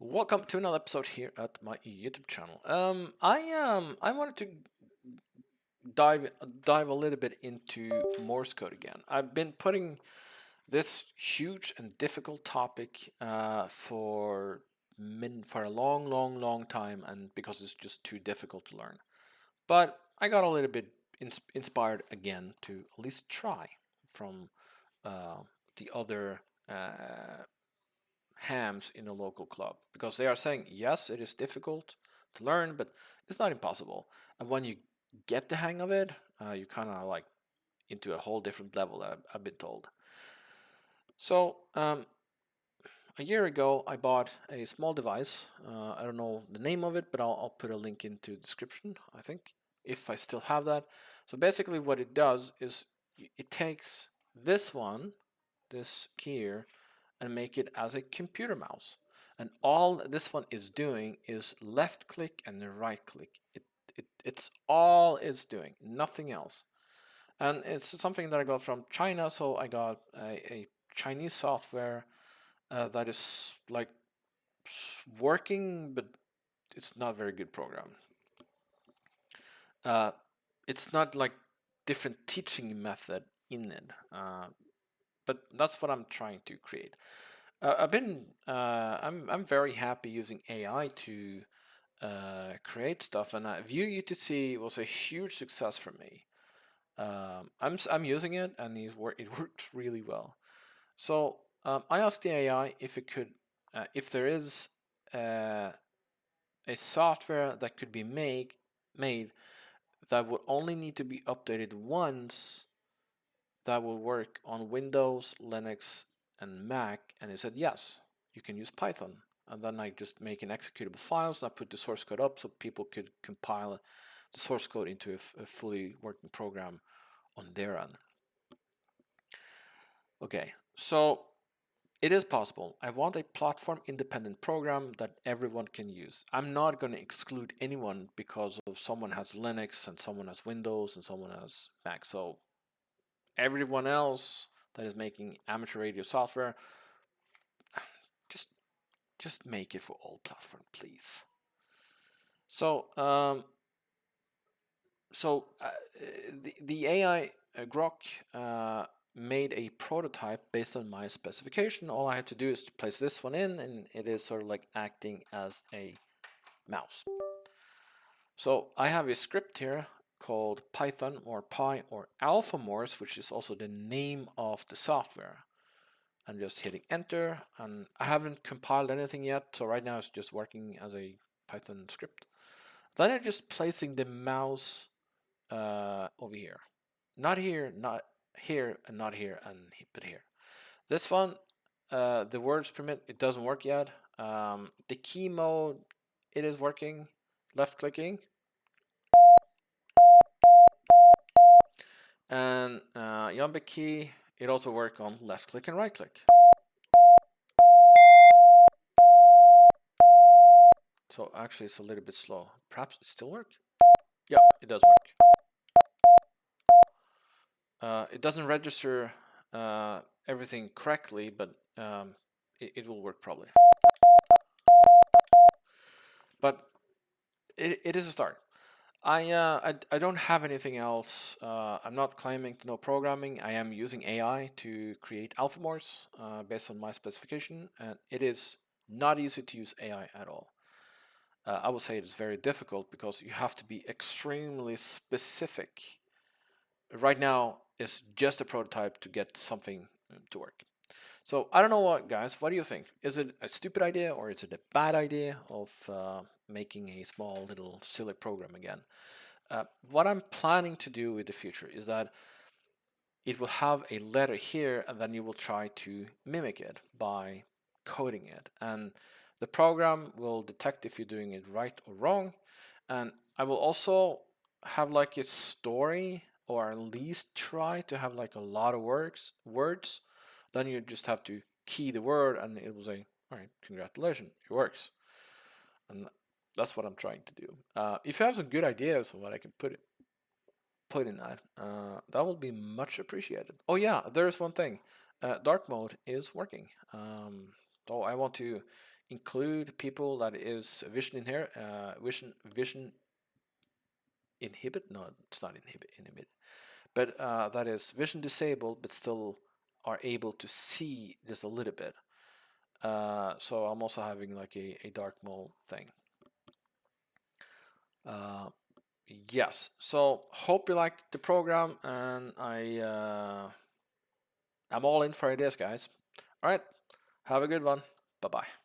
Welcome to another episode here at my YouTube channel. I wanted to dive a little bit into Morse code again. I've been putting this huge and difficult topic for a long time, and because it's just too difficult to learn. But I got a little bit inspired again to at least try from the other hams in a local club, because they are saying yes, it is difficult to learn, but it's not impossible. And when you get the hang of it, you kind of like into a whole different level, I've been told. So a year ago I bought a small device. I don't know the name of it, but I'll put a link into the description, I think, if I still have that. So basically what it does is it takes this key here, and make it as a computer mouse. And all this one is doing is left click and right click. It's all it's doing, nothing else. And it's something that I got from China, so I got a Chinese software that is like working, but it's not very good program. It's not like different teaching method in it, but that's what I'm trying to create. I'm very happy using AI to create stuff, and Vue UTC was a huge success for me. I'm using it, and it worked really well. So I asked the AI if it could, if there is a software that could be made that would only need to be updated once, that will work on Windows, Linux, and Mac, and it said yes, you can use Python. And then I just make an executable files, and I put the source code up so people could compile the source code into a fully working program on their end. Okay, so it is possible. I want a platform independent program that everyone can use. I'm not going to exclude anyone because of someone has Linux and someone has Windows and someone has Mac. So everyone else that is making amateur radio software, just just make it for all platforms, please. So the AI Grok made a prototype based on my specification. All I had to do is to place this one in, and it is sort of like acting as a mouse. So I have a script here called Python or Pi or AlphaMorse, which is also the name of the software. I'm just hitting enter, and I haven't compiled anything yet, so right now it's just working as a Python script. Then I'm just placing the mouse over here. Not here, not here, and not here, but here. This one, the words permit, it doesn't work yet. The key mode, it is working. Left clicking. And Yambe key, it also works on left click and right click. So actually it's a little bit slow. Perhaps it still works? Yeah, it does work. It doesn't register everything correctly, but it will work probably. But it is a start. I don't have anything else. I'm not claiming to know programming. I am using AI to create AlphaMorse based on my specification, and it is not easy to use AI at all. I would say it is very difficult because you have to be extremely specific. Right now, it's just a prototype to get something to work. So I don't know what, guys, what do you think? Is it a stupid idea or is it a bad idea of making a small little silly program again? What I'm planning to do with the future is that it will have a letter here, and then you will try to mimic it by coding it. And the program will detect if you're doing it right or wrong. And I will also have like a story, or at least try to have like a lot of words. Then you just have to key the word, and it will say, all right, congratulations, it works. And that's what I'm trying to do. If you have some good ideas on what I can put in that, that would be much appreciated. Oh yeah, there's one thing. Dark mode is working. So I want to include people that is vision inhibit. No, it's not inhibit, but that is vision disabled, but still are able to see just a little bit. So I'm also having like a dark mode thing. Yes, so hope you like the program, and I'm all in for ideas, guys. All right, have a good one. Bye bye.